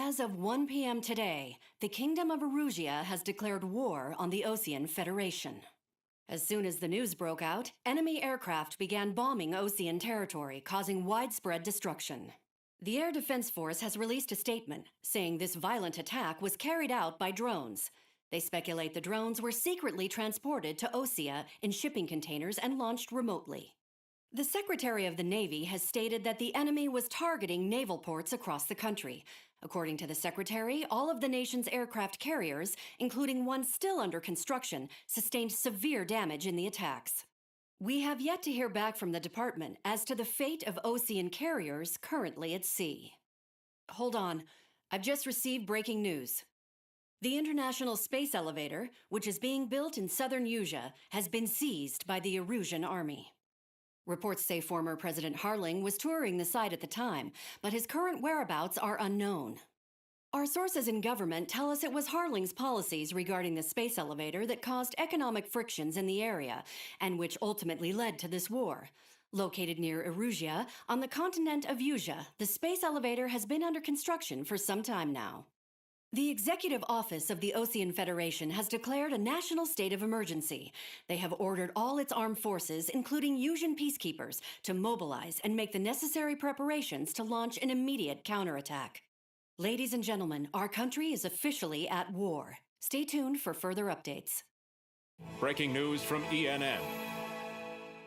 As of 1 p.m. today, the Kingdom of Erusia has declared war on the Osean Federation. As soon as the news broke out, enemy aircraft began bombing Osean territory, causing widespread destruction. The Air Defense Force has released a statement saying this violent attack was carried out by drones. They speculate the drones were secretly transported to Osea in shipping containers and launched remotely. The Secretary of the Navy has stated that the enemy was targeting naval ports across the country. According to the Secretary, all of the nation's aircraft carriers, including one still under construction, sustained severe damage in the attacks. We have yet to hear back from the department as to the fate of Osean carriers currently at sea. Hold on, I've just received breaking news. The International Space Elevator, which is being built in southern Usea, has been seized by the Erusian army. Reports say former President Harling was touring the site at the time, but his current whereabouts are unknown. Our sources in government tell us it was Harling's policies regarding the space elevator that caused economic frictions in the area, and which ultimately led to this war. Located near Erusia, on the continent of Usea, the space elevator has been under construction for some time now. The Executive Office of the Osean Federation has declared a national state of emergency. They have ordered all its armed forces, including Usian peacekeepers, to mobilize and make the necessary preparations to launch an immediate counterattack. Ladies and gentlemen, our country is officially at war. Stay tuned for further updates. Breaking news from ENN.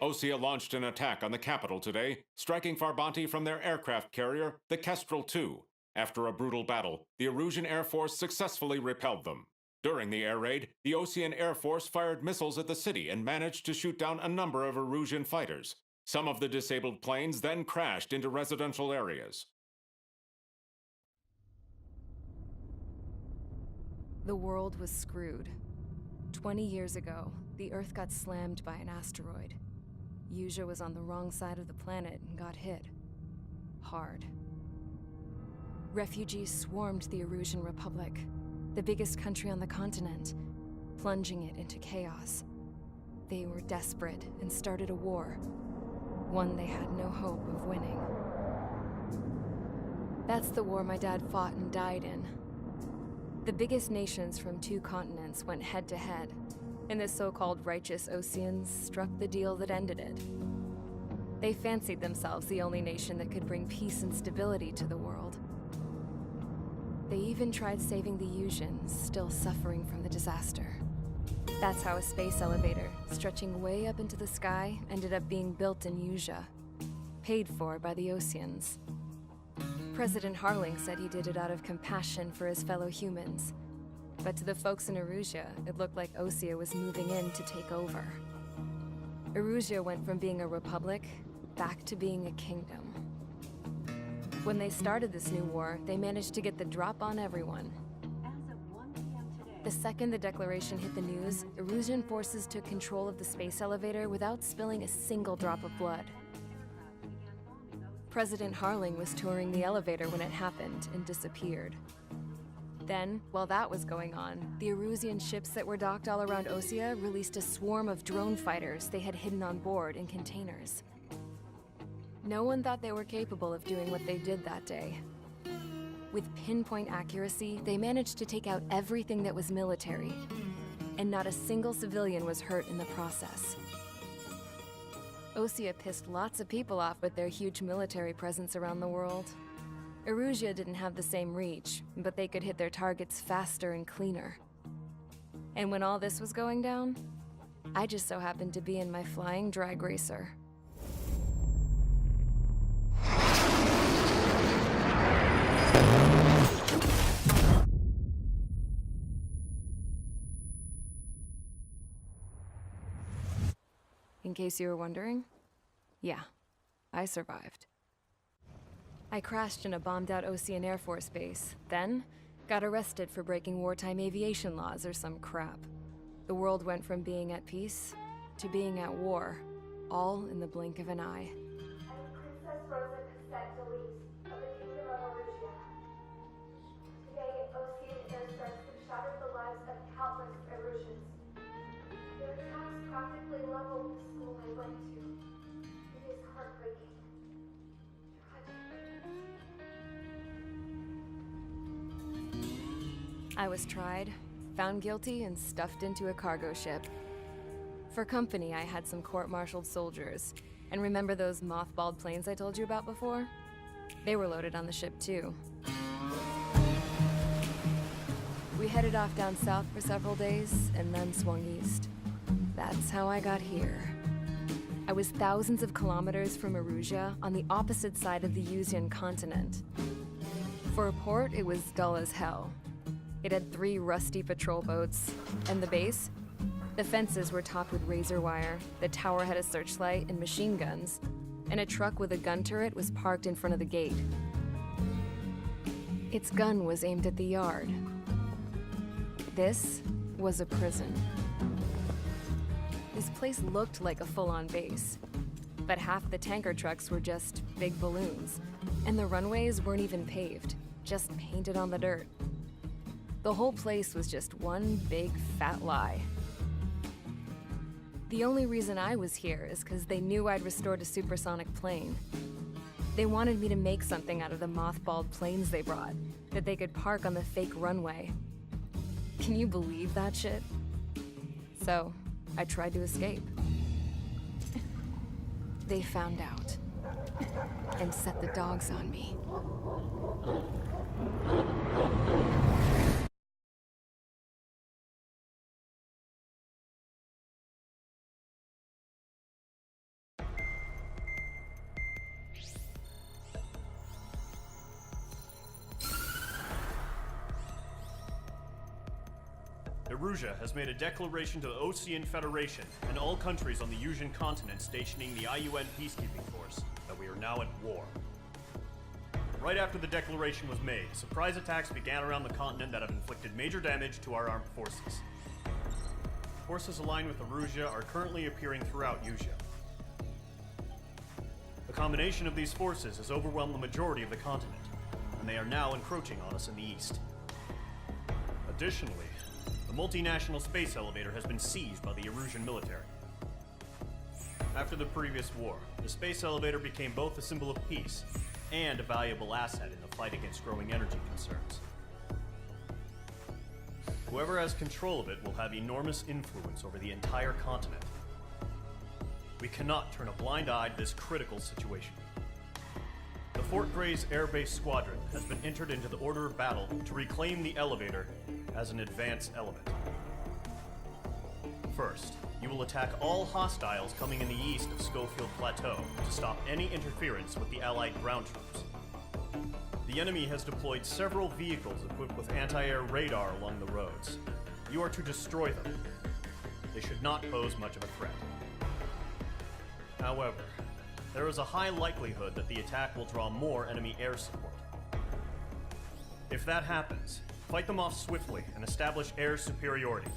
Osea launched an attack on the capital today, striking Farbanti from their aircraft carrier, the Kestrel II. After a brutal battle, the Erusian Air Force successfully repelled them. During the air raid, the Osean Air Force fired missiles at the city and managed to shoot down a number of Erusian fighters. Some of the disabled planes then crashed into residential areas. The world was screwed. 20 years ago, the Earth got slammed by an asteroid. Usea was on the wrong side of the planet and got hit. Hard. Refugees swarmed the Erusian Republic, the biggest country on the continent, plunging it into chaos. They were desperate and started a war, one they had no hope of winning. That's the war my dad fought and died in. The biggest nations from 2 continents went head-to-head, and the so-called righteous Oseans struck the deal that ended it. They fancied themselves the only nation that could bring peace and stability to the world. They even tried saving the Usians, still suffering from the disaster. That's how a space elevator, stretching way up into the sky, ended up being built in Usea, paid for by the Oseans. President Harling said he did it out of compassion for his fellow humans. But to the folks in Erusia, it looked like Osea was moving in to take over. Erusia went from being a republic back to being a kingdom. When they started this new war, they managed to get the drop on everyone. The second the declaration hit the news, Erusian forces took control of the space elevator without spilling a single drop of blood. President Harling was touring the elevator when it happened and disappeared. Then, while that was going on, the Erusian ships that were docked all around Osea released a swarm of drone fighters they had hidden on board in containers. No one thought they were capable of doing what they did that day. With pinpoint accuracy, they managed to take out everything that was military, and not a single civilian was hurt in the process. Osea pissed lots of people off with their huge military presence around the world. Erusia didn't have the same reach, but they could hit their targets faster and cleaner. And when all this was going down, I just so happened to be in my flying drag racer. In case you were wondering, yeah, I survived. I crashed in a bombed-out Osean Air Force base, then got arrested for breaking wartime aviation laws or some crap. The world went from being at peace to being at war, all in the blink of an eye. I am Princess Rosa Cassette Delise of the Kingdom of Erusia. Today, Osean airstrikes have shattered the lives of countless Erusians. Their attacks practically leveled the school I went to. It is heartbreaking. Tragic. I was tried, found guilty, and stuffed into a cargo ship. For company, I had some court-martialed soldiers. And remember those mothballed planes I told you about before? They were loaded on the ship, too. We headed off down south for several days, and then swung east. That's how I got here. I was thousands of kilometers from Erusia, on the opposite side of the Yuzian continent. For a port, it was dull as hell. It had 3 rusty patrol boats. And the base? The fences were topped with razor wire, the tower had a searchlight and machine guns, and a truck with a gun turret was parked in front of the gate. Its gun was aimed at the yard. This was a prison. This place looked like a full-on base, but half the tanker trucks were just big balloons, and the runways weren't even paved, just painted on the dirt. The whole place was just one big fat lie. The only reason I was here is because they knew I'd restored a supersonic plane. They wanted me to make something out of the mothballed planes they brought, that they could park on the fake runway. Can you believe that shit? So, I tried to escape. They found out, and set the dogs on me. Erusia has made a declaration to the Osean Federation and all countries on the Yuzian continent stationing the IUN peacekeeping force that we are now at war. Right after the declaration was made, surprise attacks began around the continent that have inflicted major damage to our armed forces. Forces aligned with Erusia are currently appearing throughout Yusia. The combination of these forces has overwhelmed the majority of the continent, and they are now encroaching on us in the east. Additionally, the multinational space elevator has been seized by the Erusian military. After the previous war, the space elevator became both a symbol of peace and a valuable asset in the fight against growing energy concerns. Whoever has control of it will have enormous influence over the entire continent. We cannot turn a blind eye to this critical situation. The Fort Gray's Air Base Squadron has been entered into the order of battle to reclaim the elevator as an advanced element. First, you will attack all hostiles coming in the east of Schofield Plateau to stop any interference with the Allied ground troops. The enemy has deployed several vehicles equipped with anti-air radar along the roads. You are to destroy them. They should not pose much of a threat. However, there is a high likelihood that the attack will draw more enemy air support. If that happens, fight them off swiftly and establish air superiority.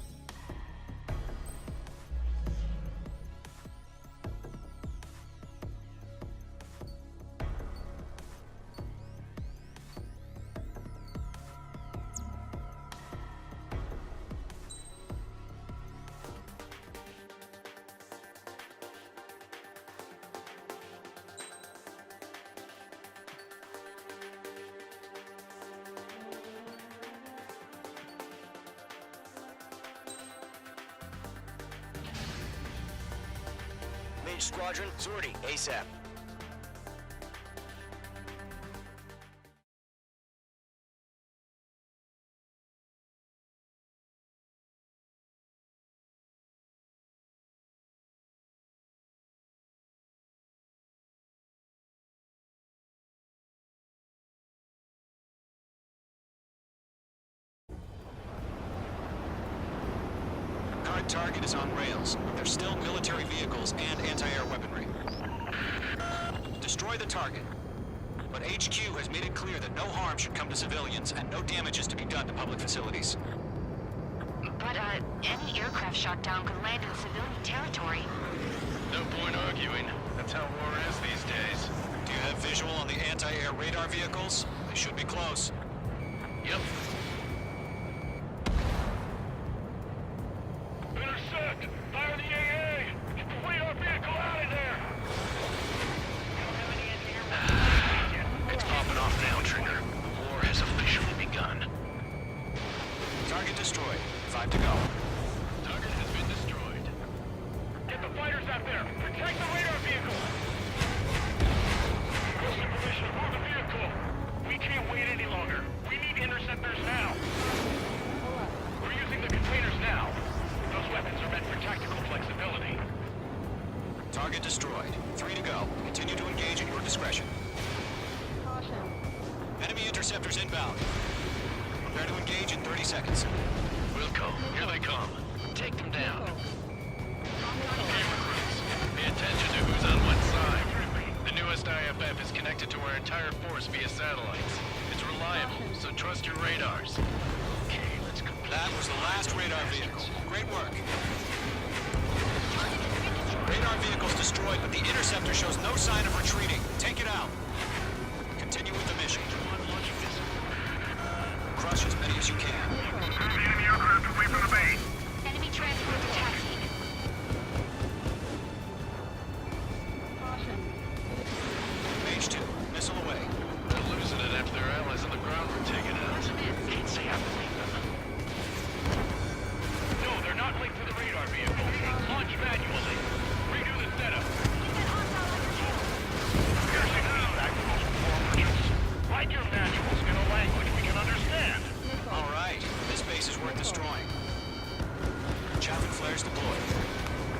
Mage Squadron, sortie, ASAP. Current target is on rails. There's still military vehicles and anti-air weaponry. Destroy the target. But HQ has made it clear that no harm should come to civilians and no damage is to be done to public facilities. But, any aircraft shot down could land in civilian territory. No point arguing. That's how war is these days. Do you have visual on the anti-air radar vehicles? They should be close. Yep. Intersect! Fire the AA! Complete our vehicle out of there! It's popping off now, Trigger. The war has officially begun. Target destroyed. 5 to go. Target has been destroyed. Get the fighters out there! Protect the radar vehicle! Wilson position aboard the vehicle! We can't wait any longer. We need interceptors now. We're using the containers now. Those weapons are meant for tactical flexibility. Target destroyed. 3 to go. Continue to engage at your discretion. Enemy interceptors inbound. Prepare to engage in 30 seconds. Wilco, here they come. Take them down. Okay, recruits. Pay attention to who's on what side. The newest IFF is connected to our entire force via satellites. It's reliable, so trust your radars. Okay, let's go. That was the last radar vehicle. Great work. Radar vehicle's destroyed, but the interceptor shows no sign of retreating. Take it out. Continue with the mission. Crush as many as you can. Enemy aircraft away from the base. Enemy transport attacking. Mage 2, missile away. They're losing it after their allies on the ground were taken out. Can't say I believe them. No, they're not linked to the radar vehicle. Launch manually. Redo the setup. Piercing feedback from those performers. Write your manuals in a language we can understand. All right, this base is worth destroying. Chaff and flares deployed.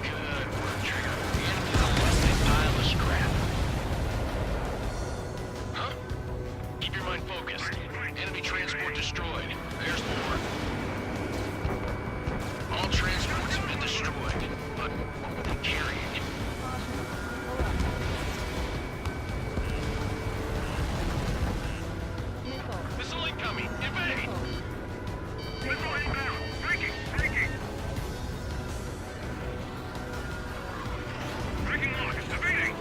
Good work, Trigger. The enemy's a lusty pile of scrap. Huh? Keep your mind focused. Enemy transport destroyed. There's more. All transports have been destroyed, but what were they carrying? Missile incoming! Evade! Missile inbound! Breaking! Breaking! Breaking lock! It's evading!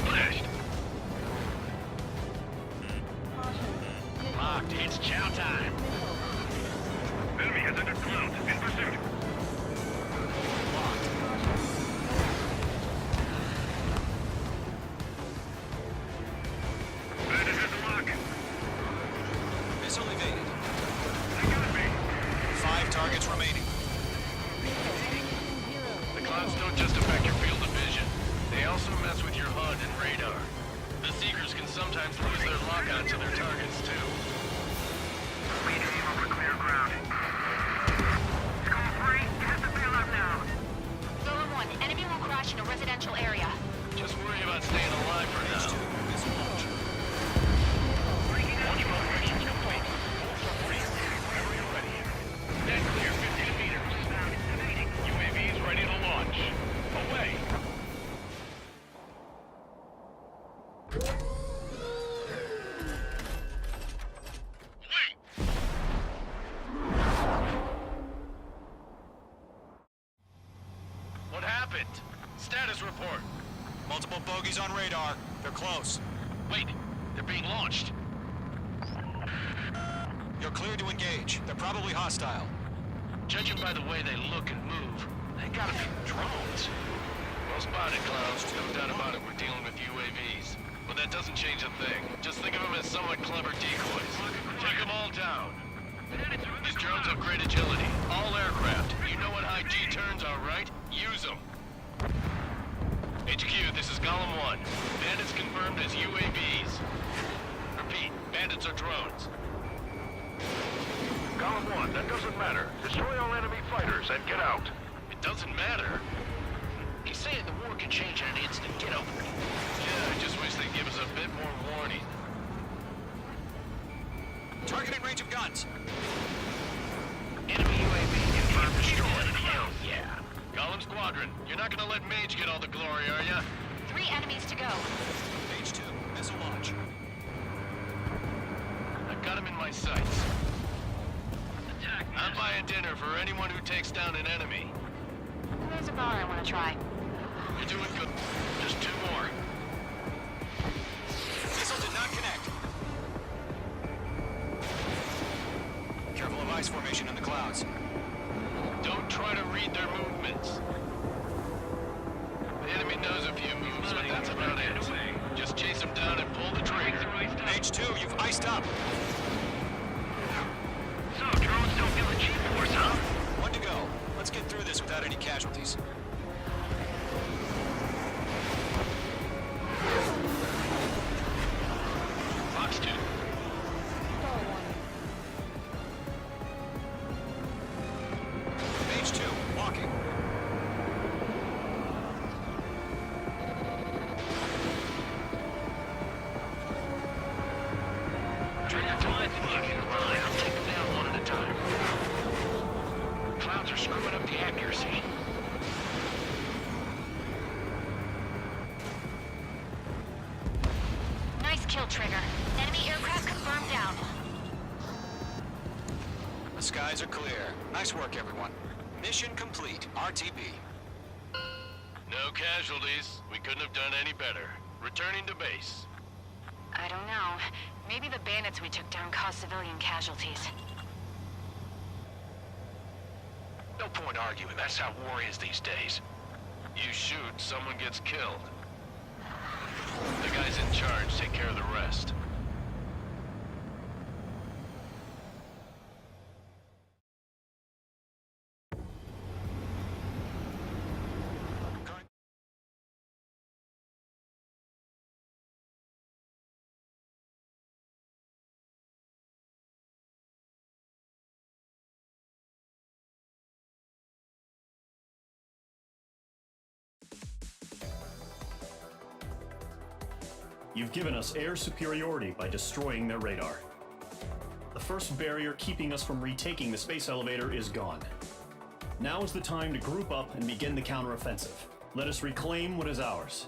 Flashed! Locked! It's chow time! Enemy has entered clouds! In pursuit! Bandit has a lock! Missile evaded. They got me! 5 targets remaining. The clouds don't just affect your field of vision. They also mess with your HUD and radar. The Seekers can sometimes lose their lock-on to their targets, too. We need aim over clear ground. Skull 3, get the field up now. Golem 1, enemy will crash in a residential area. Just worry about staying alive for Mage 2, now. missile launch. Launch operations complete. Hold for brief. Whenever you're ready. Dead clear, 15 meters. UAVs ready to launch. Away. Wait. What happened? Status report. Multiple bogies on radar. They're close. Wait, they're being launched. You're cleared to engage. They're probably hostile. Judging by the way they look and move, they gotta be drones. Well spotted, Clouds. No doubt about it, we're dealing with UAVs. But that doesn't change a thing. Just think of them as somewhat clever decoys. Take them all down. These drones have great agility. All aircraft. You know what high G turns are, right? Use them. HQ, this is Golem 1. Bandits confirmed as UAVs. Repeat, bandits are drones. Golem 1, that doesn't matter. Destroy all enemy fighters and get out. It doesn't matter? He's saying the war can change in an instant. Get over it. Yeah, I just wish they'd give us a bit more warning. Target in range of guns. Enemy UAV confirmed destroyed. Hell yeah. Golem Squadron, you're not gonna let Mage get all the glory, are ya? 3 enemies to go. Mage 2, missile launch. I've got him in my sights. I'm buying dinner for anyone who takes down an enemy. There's a bar I want to try. You're doing good. Just 2 more. Missile did not connect. Careful of ice formation in the clouds. Don't try to read their movements. The enemy knows a few moves, but that's about it. Just chase them down. down and pull the trigger. H2, you've iced up. So, drones don't feel the G-force, huh? One to go. Let's get through this without any casualties. Fox 2. H2, walking. Trigger time's looking right. I'll take them down one at a time. Clouds are screwing up the accuracy. Nice kill, Trigger. Enemy aircraft confirmed down. The skies are clear. Nice work, everyone. Mission complete. RTB. No casualties. We couldn't have done any better. Returning to base. I don't know. Maybe the bandits we took down caused civilian casualties. No point arguing. That's how war is these days. You shoot, someone gets killed. The guys in charge take care of the rest. You've given us air superiority by destroying their radar. The first barrier keeping us from retaking the space elevator is gone. Now is the time to group up and begin the counteroffensive. Let us reclaim what is ours.